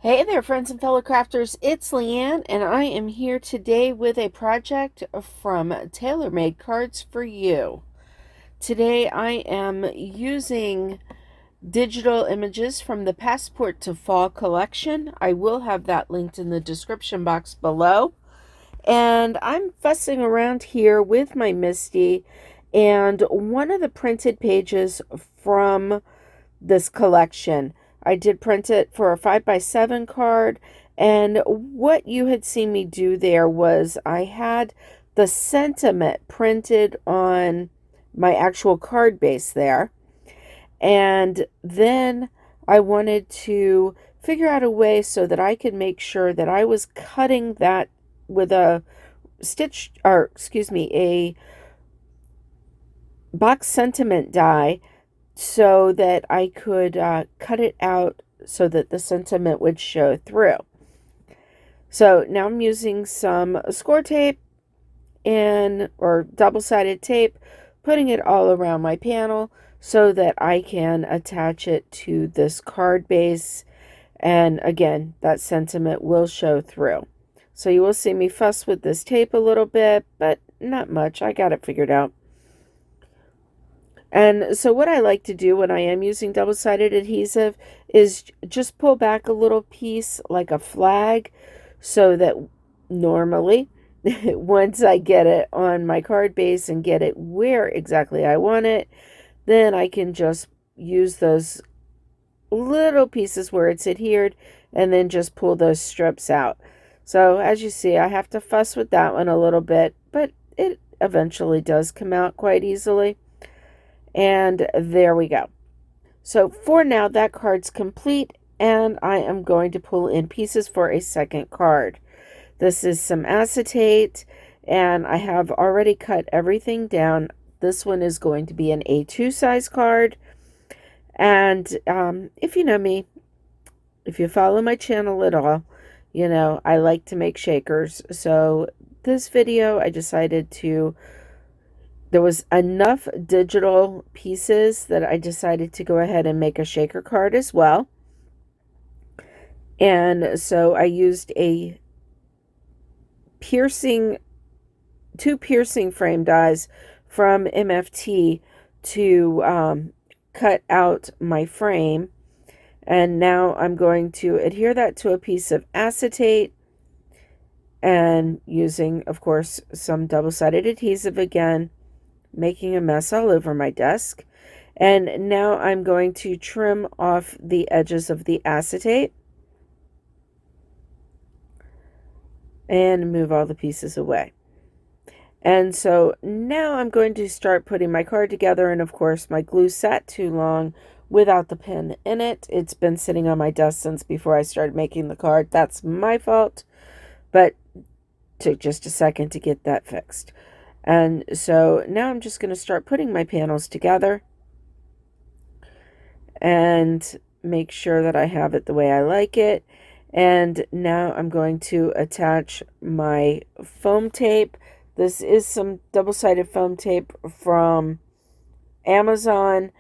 Hey there, friends and fellow crafters. It's Leanne, and I am here today with a project from TaylorMade Cards for You. Today I am using digital images from the Passport to Fall collection. I will have that linked in the description box below. And I'm fussing around here with my Misty, and one of the printed pages from this collection, I did print it for a 5x7 card, and what you had seen me do there was I had the sentiment printed on my actual card base there, and then I wanted to figure out a way so that I could make sure that I was cutting that with a a box sentiment die so that I could cut it out so that the sentiment would show through. So now I'm using some score tape or double-sided tape, putting it all around my panel so that I can attach it to this card base. And again, that sentiment will show through. So you will see me fuss with this tape a little bit, but not much. I got it figured out. And so what I like to do when I am using double-sided adhesive is just pull back a little piece like a flag, so that normally once I get it on my card base and get it where exactly I want it, then I can just use those little pieces where it's adhered and then just pull those strips out. So as you see, I have to fuss with that one a little bit, but it eventually does come out quite easily. And there we go. So for now, that card's complete, and I am going to pull in pieces for a second card. This is some acetate, and I have already cut everything down. This one is going to be an A2 size card. And if you know me, if you follow my channel at all, you know I like to make shakers. So this video, I decided there was enough digital pieces that I decided to go ahead and make a shaker card as well. And so I used two piercing frame dies from MFT to cut out my frame. And now I'm going to adhere that to a piece of acetate, and using, of course, some double-sided adhesive again, making a mess all over my desk. And now I'm going to trim off the edges of the acetate and move all the pieces away. And so now I'm going to start putting my card together, and of course my glue sat too long without the pin in it. It's been sitting on my desk since before I started making the card. That's my fault, but took just a second to get that fixed. And so now I'm just going to start putting my panels together and make sure that I have it the way I like it. And now I'm going to attach my foam tape. This is some double-sided foam tape from Amazon,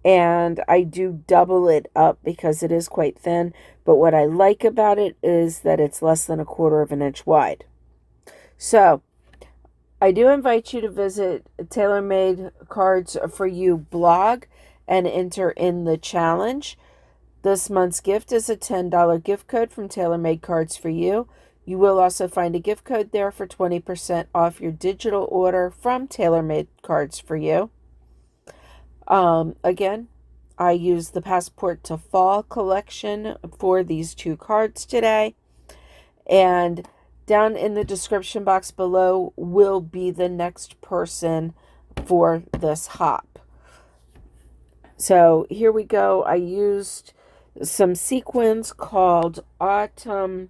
and I do double it up because it is quite thin. But what I like about it is that it's less than 1/4 of an inch wide. So I do invite you to visit TaylorMade Cards for You blog and enter in the challenge. This month's gift is a $10 gift code from TaylorMade Cards for You. You will also find a gift code there for 20% off your digital order from TaylorMade Cards for You. Again, I used the Passport to Fall collection for these two cards today. And down in the description box below will be the next person for this hop. So here we go. I used some sequins called Autumn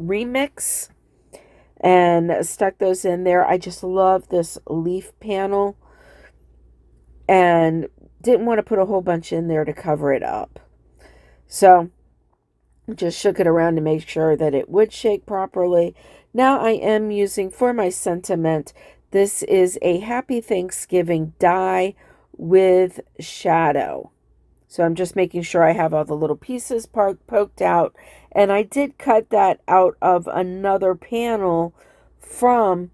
Remix and stuck those in there. I just love this leaf panel and didn't want to put a whole bunch in there to cover it up. So just shook it around to make sure that it would shake properly. Now I am using for my sentiment, this is a Happy Thanksgiving die with shadow. So I'm just making sure I have all the little pieces poked out. And I did cut that out of another panel from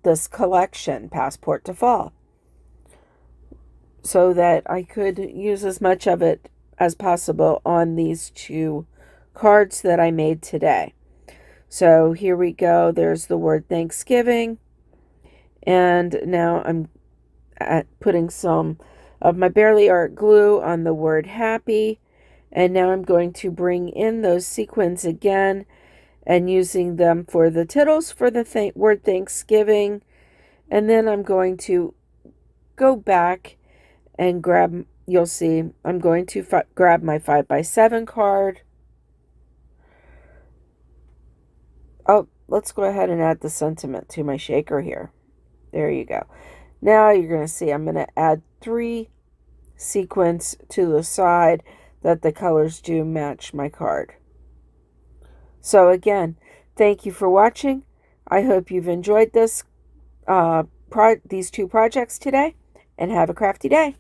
this collection, Passport to Fall, so that I could use as much of it as possible on these two cards that I made today. So here we go. There's the word Thanksgiving. And now I'm putting some of my Barely Art glue on the word happy. And now I'm going to bring in those sequins again and using them for the tittles for the word Thanksgiving. And then I'm going to go back and grab, you'll see, I'm going to grab my 5x7 card. Oh, let's go ahead and add the sentiment to my shaker here. There you go. Now you're going to see I'm going to add 3 sequins to the side that the colors do match my card. So again, thank you for watching. I hope you've enjoyed this these 2 projects today, and have a crafty day.